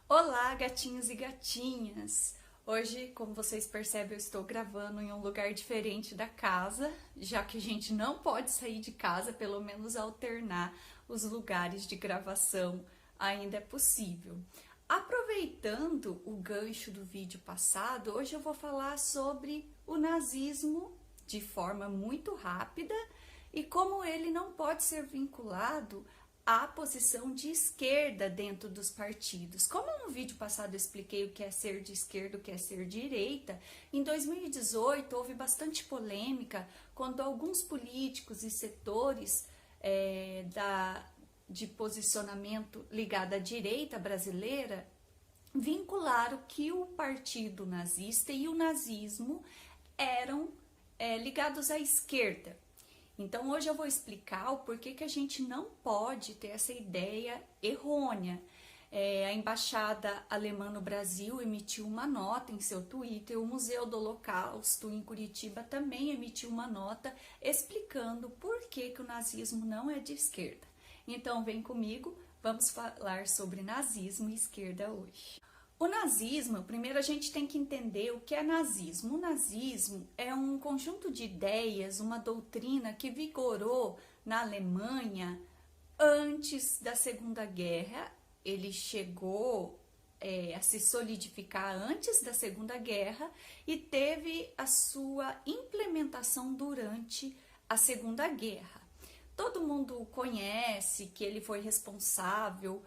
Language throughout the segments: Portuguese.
Olá, gatinhos e gatinhas! Hoje, como vocês percebem, eu estou gravando em um lugar diferente da casa, já que a gente não pode sair de casa, pelo menos alternar os lugares de gravação ainda é possível. Aproveitando o gancho do vídeo passado, hoje eu vou falar sobre o nazismo de forma muito rápida e como ele não pode ser vinculado à posição de esquerda dentro dos partidos. Como no vídeo passado eu expliquei o que é ser de esquerda, o que é ser de direita, em 2018 houve bastante polêmica quando alguns políticos e setores de posicionamento ligado à direita brasileira vincularam que o partido nazista e o nazismo eram ligados à esquerda. Então hoje eu vou explicar o porquê que a gente não pode ter essa ideia errônea. A Embaixada Alemã no Brasil emitiu uma nota em seu Twitter, o Museu do Holocausto em Curitiba também emitiu uma nota explicando por que o nazismo não é de esquerda. Então vem comigo, vamos falar sobre nazismo e esquerda hoje. O nazismo, primeiro a gente tem que entender o que é nazismo. O nazismo é um conjunto de ideias, uma doutrina que vigorou na Alemanha antes da Segunda Guerra. Ele chegou a se solidificar antes da Segunda Guerra e teve a sua implementação durante a Segunda Guerra. Todo mundo conhece que ele foi responsável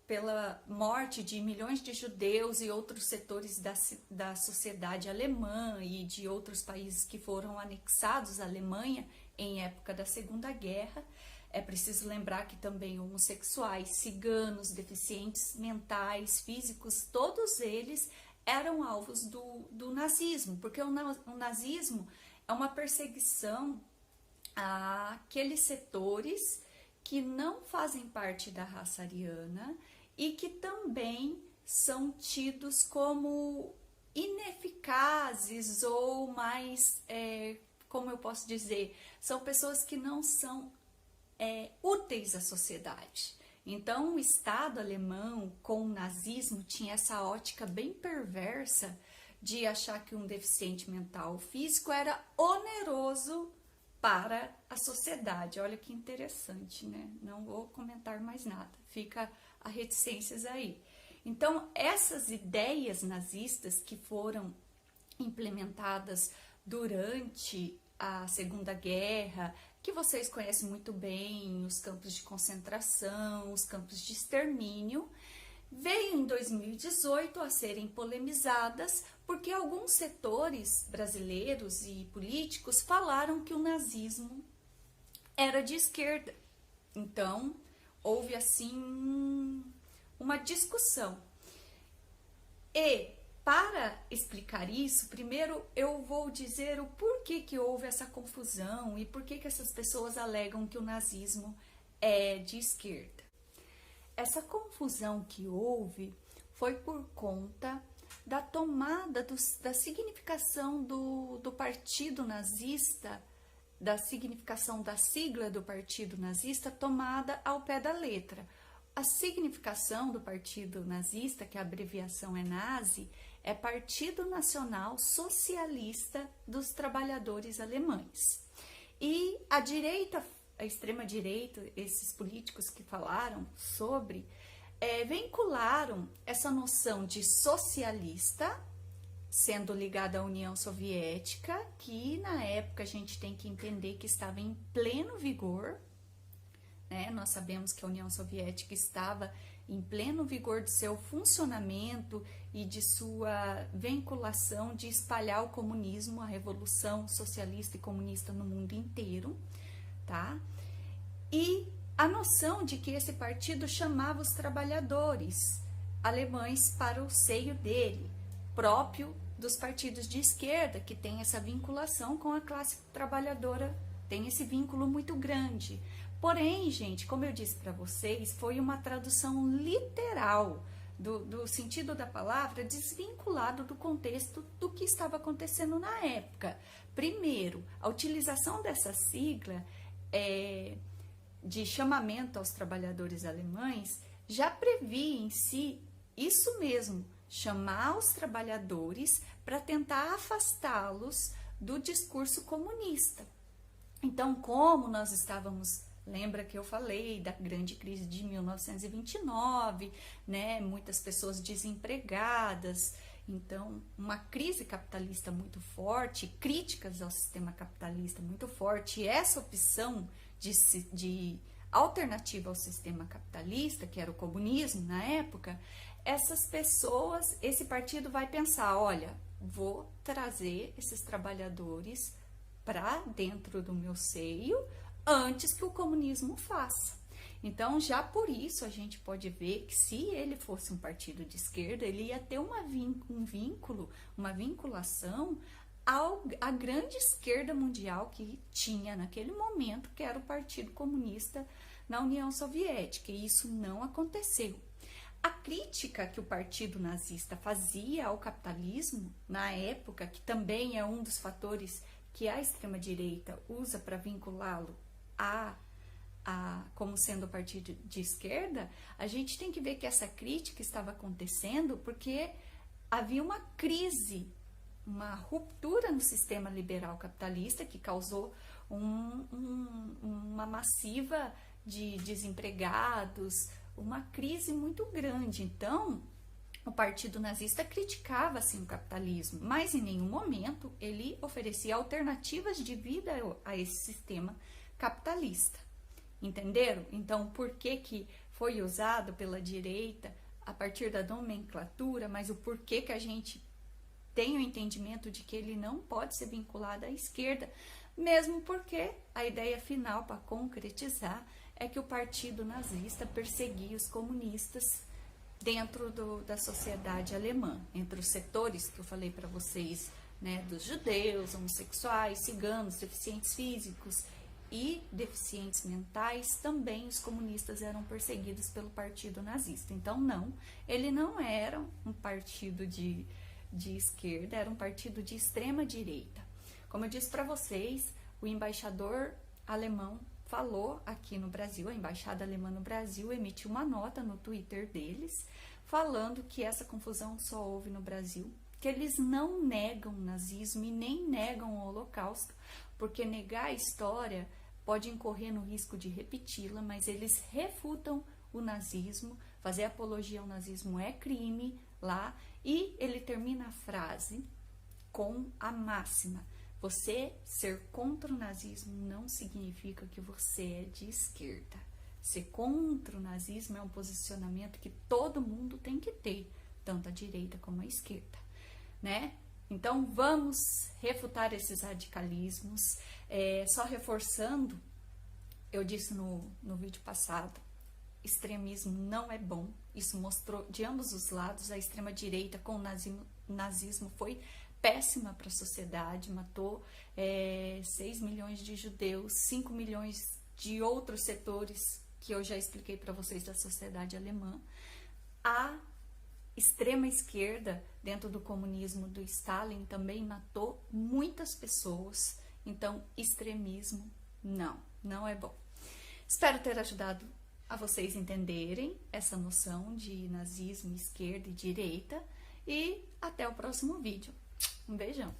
pela morte de milhões de judeus e outros setores da sociedade alemã e de outros países que foram anexados à Alemanha em época da Segunda Guerra. É preciso lembrar que também homossexuais, ciganos, deficientes mentais, físicos, todos eles eram alvos do nazismo, porque o nazismo é uma perseguição àqueles setores que não fazem parte da raça ariana e que também são tidos como ineficazes ou mais, como eu posso dizer, são pessoas que não são úteis à sociedade. Então o Estado alemão com o nazismo tinha essa ótica bem perversa de achar que um deficiente mental ou físico era oneroso para a sociedade. Olha que interessante, né? Não vou comentar mais nada, fica a reticências aí. Então, essas ideias nazistas que foram implementadas durante a Segunda Guerra, que vocês conhecem muito bem, os campos de concentração, os campos de extermínio, veio em 2018 a serem polemizadas porque alguns setores brasileiros e políticos falaram que o nazismo era de esquerda. Então, houve assim uma discussão. E para explicar isso, primeiro eu vou dizer o porquê que houve essa confusão e por que essas pessoas alegam que o nazismo é de esquerda. Essa confusão que houve foi por conta da tomada da significação do partido nazista, da significação da sigla do partido nazista tomada ao pé da letra. A significação do partido nazista, que a abreviação é nazi, é Partido Nacional Socialista dos Trabalhadores Alemães. E a direita, a extrema-direita, esses políticos que falaram sobre, vincularam essa noção de socialista, sendo ligada à União Soviética, que na época a gente tem que entender que estava em pleno vigor, né? Nós sabemos que a União Soviética estava em pleno vigor de seu funcionamento e de sua vinculação de espalhar o comunismo, a revolução socialista e comunista no mundo inteiro, tá? E a noção de que esse partido chamava os trabalhadores alemães para o seio dele, próprio dos partidos de esquerda, que tem essa vinculação com a classe trabalhadora, tem esse vínculo muito grande. Porém, gente, como eu disse para vocês, foi uma tradução literal do sentido da palavra, desvinculado do contexto do que estava acontecendo na época. Primeiro, a utilização dessa sigla de chamamento aos trabalhadores alemães já previa em si isso mesmo, chamar os trabalhadores para tentar afastá-los do discurso comunista. Então, como nós estávamos, lembra que eu falei da grande crise de 1929, né? Muitas pessoas desempregadas, então uma crise capitalista muito forte, críticas ao sistema capitalista muito forte, e essa opção de alternativa ao sistema capitalista, que era o comunismo na época, essas pessoas, esse partido vai pensar, olha, vou trazer esses trabalhadores para dentro do meu seio antes que o comunismo faça. Então, já por isso, a gente pode ver que se ele fosse um partido de esquerda, ele ia ter um vínculo, uma vinculação à grande esquerda mundial que tinha naquele momento, que era o Partido Comunista na União Soviética, e isso não aconteceu. A crítica que o partido nazista fazia ao capitalismo na época, que também é um dos fatores que a extrema-direita usa para vinculá-lo como sendo o partido de esquerda, a gente tem que ver que essa crítica estava acontecendo porque havia uma crise, uma ruptura no sistema liberal capitalista que causou uma massiva de desempregados, uma crise muito grande. Então, o partido nazista criticava assim o capitalismo, mas em nenhum momento ele oferecia alternativas de vida a esse sistema capitalista. Entenderam? Então, por que foi usado pela direita a partir da nomenclatura, mas o porquê que a gente tem o entendimento de que ele não pode ser vinculado à esquerda, mesmo porque a ideia final para concretizar é que o partido nazista perseguia os comunistas dentro da sociedade alemã, entre os setores que eu falei para vocês, né, dos judeus, homossexuais, ciganos, deficientes físicos e deficientes mentais, também os comunistas eram perseguidos pelo partido nazista. Então, não, ele não era um partido de esquerda, era um partido de extrema direita. Como eu disse para vocês, o embaixador alemão falou aqui no Brasil, a embaixada alemã no Brasil emitiu uma nota no Twitter deles, falando que essa confusão só houve no Brasil, que eles não negam o nazismo e nem negam o Holocausto, porque negar a história pode incorrer no risco de repeti-la, mas eles refutam o nazismo, fazer apologia ao nazismo é crime lá, e ele termina a frase com a máxima: você ser contra o nazismo não significa que você é de esquerda. Ser contra o nazismo é um posicionamento que todo mundo tem que ter, tanto a direita como a esquerda, né? Então, vamos refutar esses radicalismos. Só reforçando, eu disse no vídeo passado, extremismo não é bom. Isso mostrou de ambos os lados. A extrema-direita com o nazismo foi péssima para a sociedade, matou 6 milhões de judeus, 5 milhões de outros setores que eu já expliquei para vocês da sociedade alemã. A extrema esquerda, dentro do comunismo do Stalin, também matou muitas pessoas. Então, extremismo não é bom. Espero ter ajudado a vocês entenderem essa noção de nazismo, esquerda e direita. E até o próximo vídeo. Um beijão!